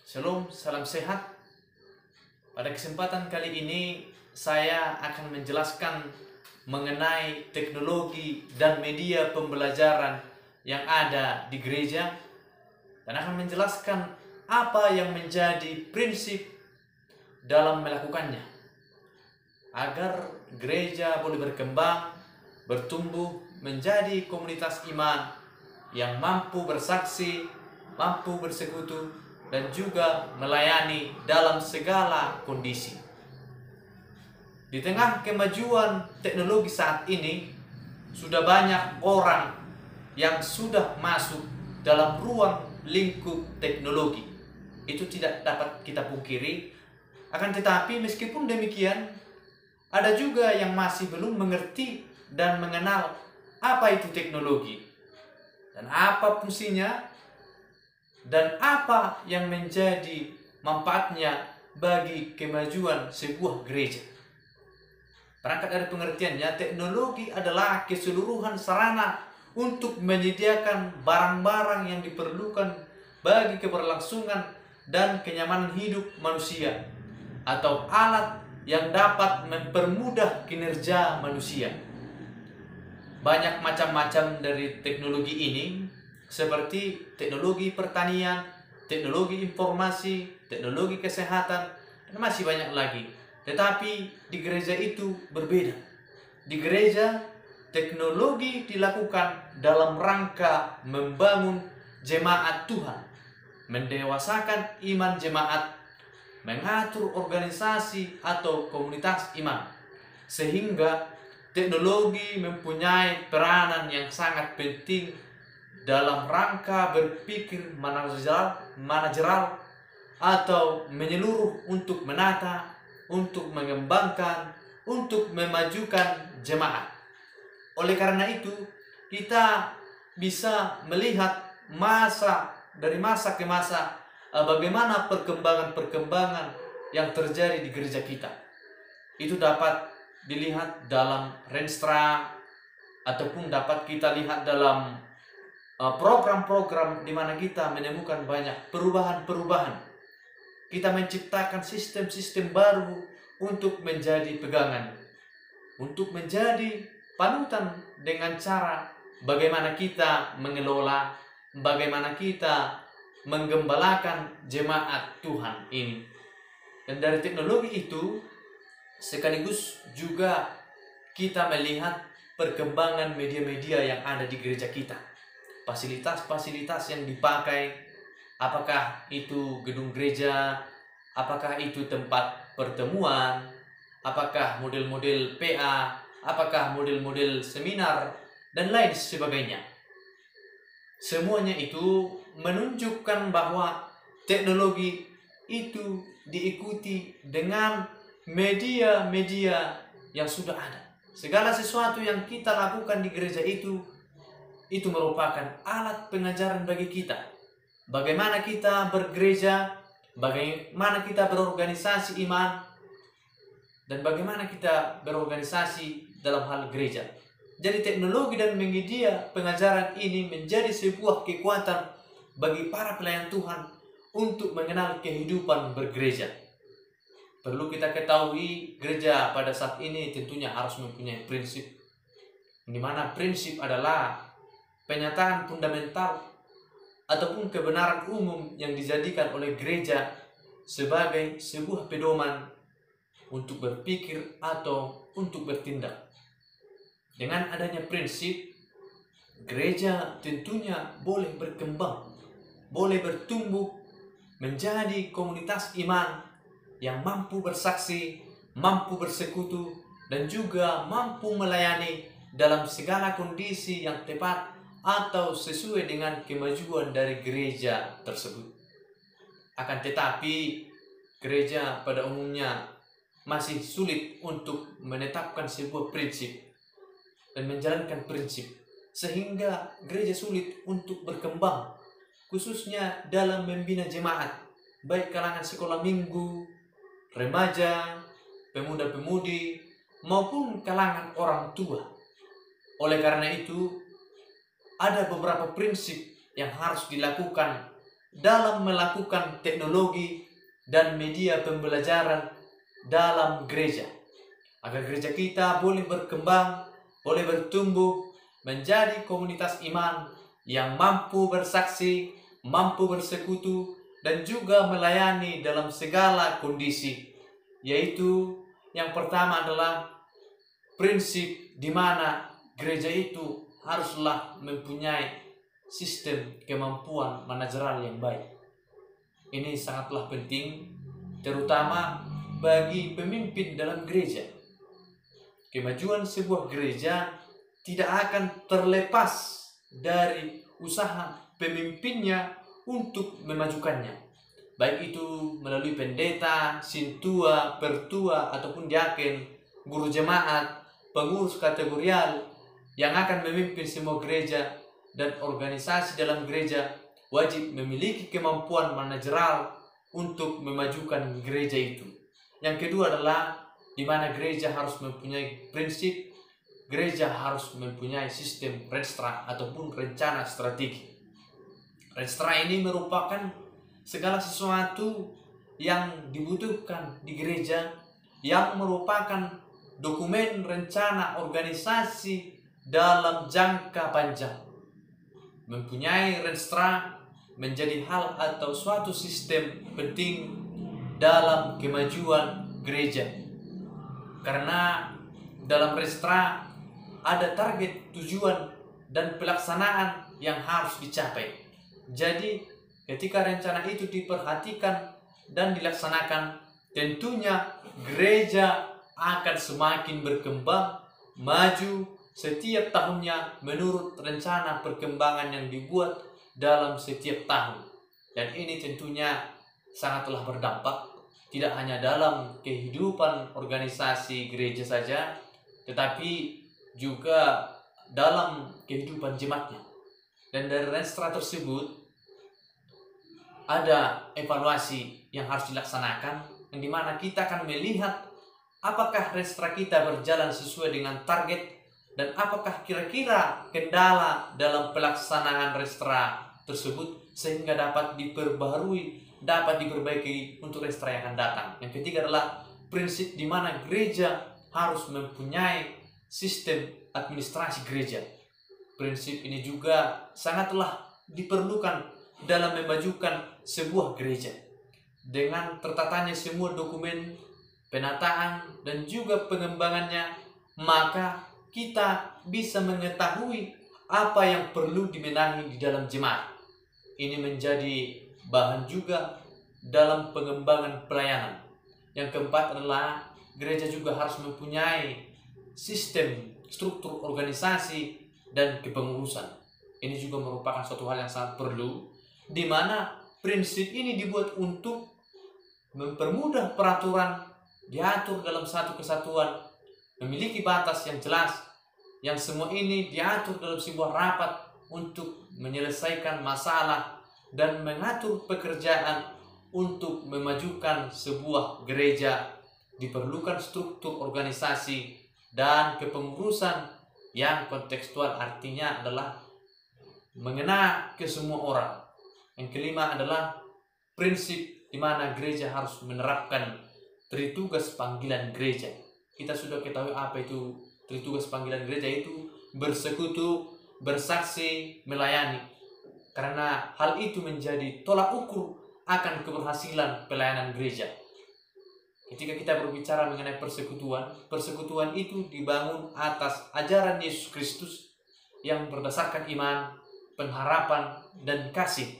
Shalom, salam sehat. Pada kesempatan kali ini saya akan menjelaskan mengenai teknologi dan media pembelajaran yang ada di gereja dan akan menjelaskan apa yang menjadi prinsip dalam melakukannya agar gereja boleh berkembang, bertumbuh menjadi komunitas iman yang mampu bersaksi, mampu bersekutu, dan juga melayani dalam segala kondisi. Di tengah kemajuan teknologi saat ini, sudah banyak orang yang sudah masuk dalam ruang lingkup teknologi. Itu tidak dapat kita pungkiri. Akan tetapi meskipun demikian, ada juga yang masih belum mengerti dan mengenal apa itu teknologi dan apa fungsinya dan apa yang menjadi manfaatnya bagi kemajuan sebuah gereja. Berangkat dari pengertiannya, teknologi adalah keseluruhan sarana untuk menyediakan barang-barang yang diperlukan bagi keberlangsungan dan kenyamanan hidup manusia, atau alat yang dapat mempermudah kinerja manusia. Banyak macam-macam dari teknologi ini, seperti teknologi pertanian, teknologi informasi, teknologi kesehatan, dan masih banyak lagi. Tetapi di gereja itu berbeda. Di gereja, teknologi dilakukan dalam rangka membangun jemaat Tuhan, mendewasakan iman jemaat, mengatur organisasi atau komunitas iman, sehingga teknologi mempunyai peranan yang sangat penting dalam rangka berpikir manajerial atau menyeluruh untuk menata, untuk mengembangkan, untuk memajukan jemaat. Oleh karena itu, kita bisa melihat dari masa ke masa bagaimana perkembangan-perkembangan yang terjadi di gereja kita. Itu dapat dilihat dalam Renstra ataupun dapat kita lihat dalam program-program di mana kita menemukan banyak perubahan-perubahan. Kita menciptakan sistem-sistem baru untuk menjadi pegangan, untuk menjadi panutan dengan cara bagaimana kita mengelola, bagaimana kita menggembalakan jemaat Tuhan ini. Dan dari teknologi itu sekaligus juga kita melihat perkembangan media-media yang ada di gereja kita. Fasilitas-fasilitas yang dipakai, apakah itu gedung gereja, apakah itu tempat pertemuan, apakah model-model PA, apakah model-model seminar, dan lain sebagainya. Semuanya itu menunjukkan bahwa teknologi itu diikuti dengan media-media yang sudah ada. Segala sesuatu yang kita lakukan di gereja itu merupakan alat pengajaran bagi kita. Bagaimana kita bergereja, bagaimana kita berorganisasi iman, dan bagaimana kita berorganisasi dalam hal gereja. Jadi teknologi dan media pengajaran ini menjadi sebuah kekuatan bagi para pelayan Tuhan untuk mengenal kehidupan bergereja. Perlu kita ketahui, gereja pada saat ini tentunya harus mempunyai prinsip, di mana prinsip adalah penyataan fundamental ataupun kebenaran umum yang dijadikan oleh gereja sebagai sebuah pedoman untuk berpikir atau untuk bertindak. Dengan adanya prinsip, gereja tentunya boleh berkembang, boleh bertumbuh menjadi komunitas iman yang mampu bersaksi, mampu bersekutu, dan juga mampu melayani dalam segala kondisi yang tepat atau sesuai dengan kemajuan dari gereja tersebut. Akan tetapi, gereja pada umumnya masih sulit untuk menetapkan sebuah prinsip dan menjalankan prinsip, sehingga gereja sulit untuk berkembang, khususnya dalam membina jemaat, baik kalangan sekolah minggu, remaja, pemuda-pemudi, maupun kalangan orang tua. Oleh karena itu, ada beberapa prinsip yang harus dilakukan dalam melakukan teknologi dan media pembelajaran dalam gereja, agar gereja kita boleh berkembang, boleh bertumbuh menjadi komunitas iman yang mampu bersaksi, mampu bersekutu, dan juga melayani dalam segala kondisi. Yaitu yang pertama adalah prinsip di mana gereja itu haruslah mempunyai sistem kemampuan manajerial yang baik. Ini sangatlah penting, terutama bagi pemimpin dalam gereja. Kemajuan sebuah gereja tidak akan terlepas dari usaha pemimpinnya untuk memajukannya, baik itu melalui pendeta, sintua, pertua, ataupun diaken, guru jemaat, pengurus kategorial yang akan memimpin semua gereja dan organisasi dalam gereja wajib memiliki kemampuan manajerial untuk memajukan gereja itu. Yang kedua adalah di mana gereja harus mempunyai prinsip, gereja harus mempunyai sistem renstra ataupun rencana strategi. Renstra ini merupakan segala sesuatu yang dibutuhkan di gereja, yang merupakan dokumen rencana organisasi dalam jangka panjang. Mempunyai renstra menjadi hal atau suatu sistem penting dalam kemajuan gereja, karena dalam renstra ada target, tujuan, dan pelaksanaan yang harus dicapai. Jadi ketika rencana itu diperhatikan dan dilaksanakan, tentunya gereja akan semakin berkembang, maju setiap tahunnya menurut rencana perkembangan yang dibuat dalam setiap tahun. Dan ini tentunya sangatlah berdampak tidak hanya dalam kehidupan organisasi gereja saja, tetapi juga dalam kehidupan jemaatnya. Dan dari renstra tersebut ada evaluasi yang harus dilaksanakan, yang dimana kita akan melihat apakah renstra kita berjalan sesuai dengan target, dan apakah kira-kira kendala dalam pelaksanaan renstra tersebut sehingga dapat diperbarui, dapat diperbaiki untuk renstra yang akan datang. Yang ketiga adalah prinsip di mana gereja harus mempunyai sistem administrasi gereja. Prinsip ini juga sangatlah diperlukan dalam memajukan sebuah gereja. Dengan tertatanya semua dokumen, penataan, dan juga pengembangannya, maka kita bisa mengetahui apa yang perlu dibenahi di dalam jemaat. Ini menjadi bahan juga dalam pengembangan pelayanan. Yang keempat adalah gereja juga harus mempunyai sistem, struktur organisasi, dan kepengurusan. Ini juga merupakan suatu hal yang sangat perlu, di mana prinsip ini dibuat untuk mempermudah peraturan, diatur dalam satu kesatuan, memiliki batas yang jelas, yang semua ini diatur dalam sebuah rapat untuk menyelesaikan masalah dan mengatur pekerjaan untuk memajukan sebuah gereja. Diperlukan struktur organisasi dan kepengurusan yang kontekstual, artinya adalah mengena ke semua orang. Yang kelima adalah prinsip di mana gereja harus menerapkan tritugas panggilan gereja. Kita sudah ketahui apa itu tritugas panggilan gereja, itu bersekutu, bersaksi, melayani. Karena hal itu menjadi tolak ukur akan keberhasilan pelayanan gereja. Ketika kita berbicara mengenai persekutuan, persekutuan itu dibangun atas ajaran Yesus Kristus yang berdasarkan iman, pengharapan, dan kasih.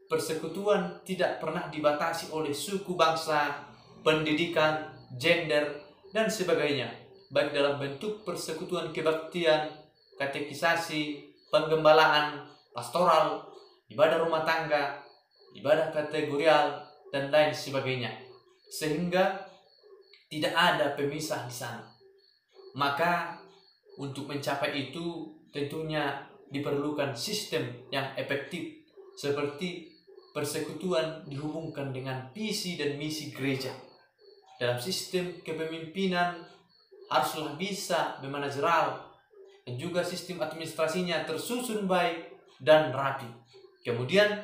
Persekutuan tidak pernah dibatasi oleh suku, bangsa, pendidikan, gender, dan sebagainya, baik dalam bentuk persekutuan kebaktian, katekisasi, penggembalaan, pastoral, ibadah rumah tangga, ibadah kategorial, dan lain sebagainya. Sehingga tidak ada pemisah di sana. Maka untuk mencapai itu tentunya diperlukan sistem yang efektif, seperti persekutuan dihubungkan dengan visi dan misi gereja. Dalam sistem kepemimpinan haruslah bisa memanajerial, dan juga sistem administrasinya tersusun baik dan rapi. Kemudian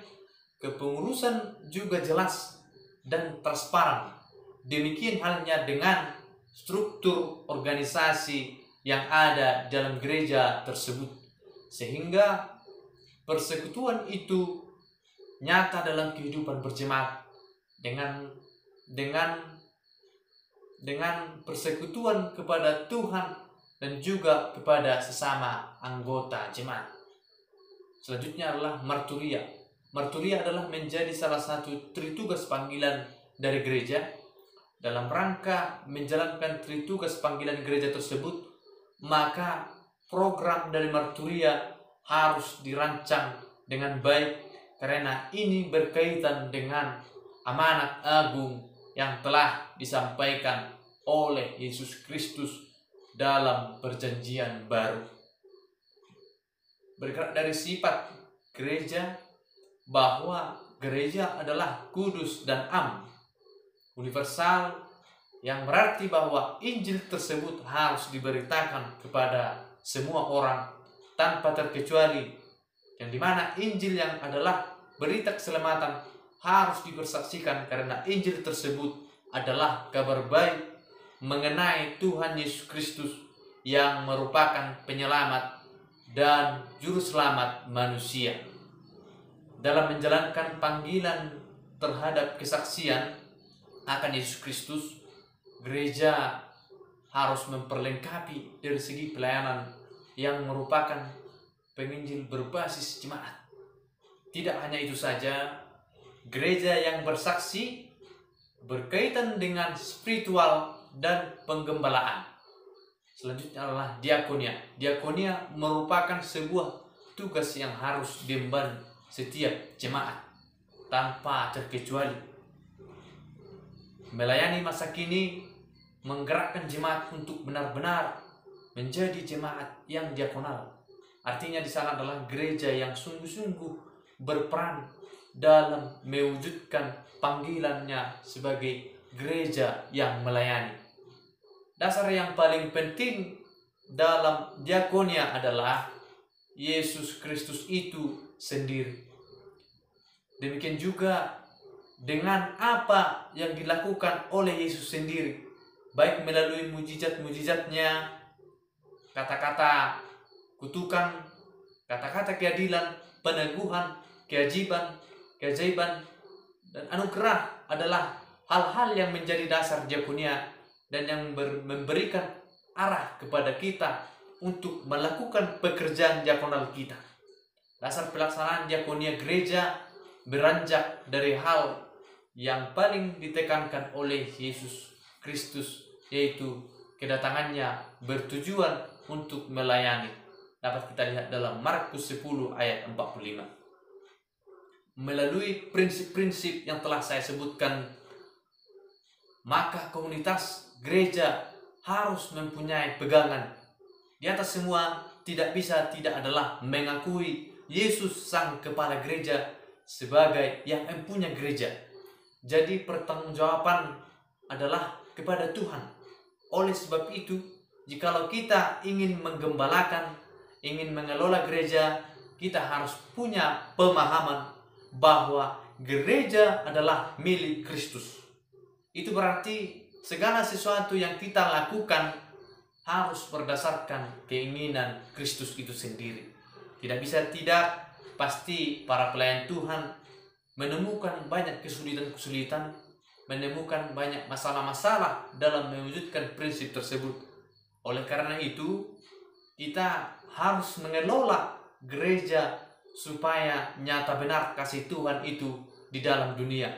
kepengurusan juga jelas dan transparan. Demikian halnya dengan struktur organisasi yang ada dalam gereja tersebut, sehingga persekutuan itu nyata dalam kehidupan berjemaat dengan persekutuan kepada Tuhan dan juga kepada sesama anggota jemaat. Selanjutnya adalah marturia. Marturia adalah menjadi salah satu tritugas panggilan dari gereja. Dalam rangka menjalankan tritugas panggilan gereja tersebut, maka program dari marturia harus dirancang dengan baik, karena ini berkaitan dengan amanat agung yang telah disampaikan oleh Yesus Kristus dalam perjanjian baru. Bergerak dari sifat gereja, bahwa gereja adalah kudus dan am, universal, yang berarti bahwa Injil tersebut harus diberitakan kepada semua orang tanpa terkecuali, yang dimana Injil yang adalah berita keselamatan harus dipersaksikan, karena Injil tersebut adalah kabar baik mengenai Tuhan Yesus Kristus yang merupakan penyelamat dan juru selamat manusia. Dalam menjalankan panggilan terhadap kesaksian akan Yesus Kristus, gereja harus memperlengkapi dari segi pelayanan yang merupakan penginjil berbasis jemaat. Tidak hanya itu saja, gereja yang bersaksi berkaitan dengan spiritual dan penggembalaan. Selanjutnya adalah diakonia. Diakonia merupakan sebuah tugas yang harus diemban setiap jemaat tanpa terkecuali. Melayani masa kini menggerakkan jemaat untuk benar-benar menjadi jemaat yang diakonal. Artinya di sana adalah gereja yang sungguh-sungguh berperan dalam mewujudkan panggilannya sebagai gereja yang melayani. Dasar yang paling penting dalam diakonia adalah Yesus Kristus itu sendiri. Demikian juga dengan apa yang dilakukan oleh Yesus sendiri, baik melalui mujizat-mujizatnya, kata-kata kutukan, kata-kata keadilan, peneguhan, keajaiban, dan anugerah adalah hal-hal yang menjadi dasar diakonia dan yang memberikan arah kepada kita untuk melakukan pekerjaan diakonal kita. Dasar pelaksanaan diakonia gereja beranjak dari hal yang paling ditekankan oleh Yesus Kristus, yaitu kedatangannya bertujuan untuk melayani. Dapat kita lihat dalam Markus 10 ayat 45. Melalui prinsip-prinsip yang telah saya sebutkan, maka komunitas gereja harus mempunyai pegangan. Di atas semua, tidak bisa tidak adalah mengakui Yesus sang kepala gereja sebagai yang mempunyai gereja. Jadi pertanggungjawaban adalah kepada Tuhan. Oleh sebab itu, jikalau kita ingin menggembalakan, ingin mengelola gereja, kita harus punya pemahaman bahwa gereja adalah milik Kristus. Itu berarti segala sesuatu yang kita lakukan harus berdasarkan keinginan Kristus itu sendiri. Tidak bisa tidak, pasti para pelayan Tuhan menemukan banyak kesulitan-kesulitan, menemukan banyak masalah-masalah dalam mewujudkan prinsip tersebut. Oleh karena itu, kita harus mengelola gereja supaya nyata benar kasih Tuhan itu di dalam dunia.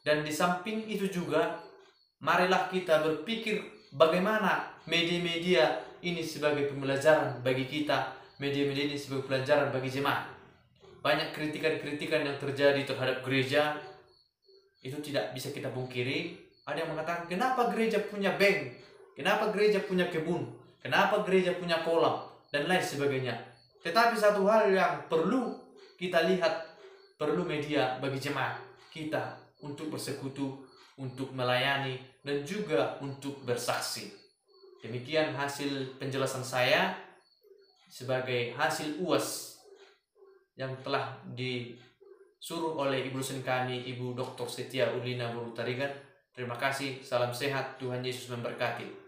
Dan di samping itu juga, marilah kita berpikir bagaimana media-media ini sebagai pembelajaran bagi kita, media-media ini sebagai pelajaran bagi jemaat. Banyak kritikan-kritikan yang terjadi terhadap gereja, itu tidak bisa kita pungkiri. Ada yang mengatakan, kenapa gereja punya bank? Kenapa gereja punya kebun? Kenapa gereja punya kolam? Dan lain sebagainya. Tetapi satu hal yang perlu kita lihat, perlu media bagi jemaat kita untuk bersekutu, untuk melayani, dan juga untuk bersaksi. Demikian hasil penjelasan saya sebagai hasil UAS yang telah suruh oleh Ibu dosen kami, Ibu Dr. Setia Ulina Buru Tarigan. Terima kasih, salam sehat, Tuhan Yesus memberkati.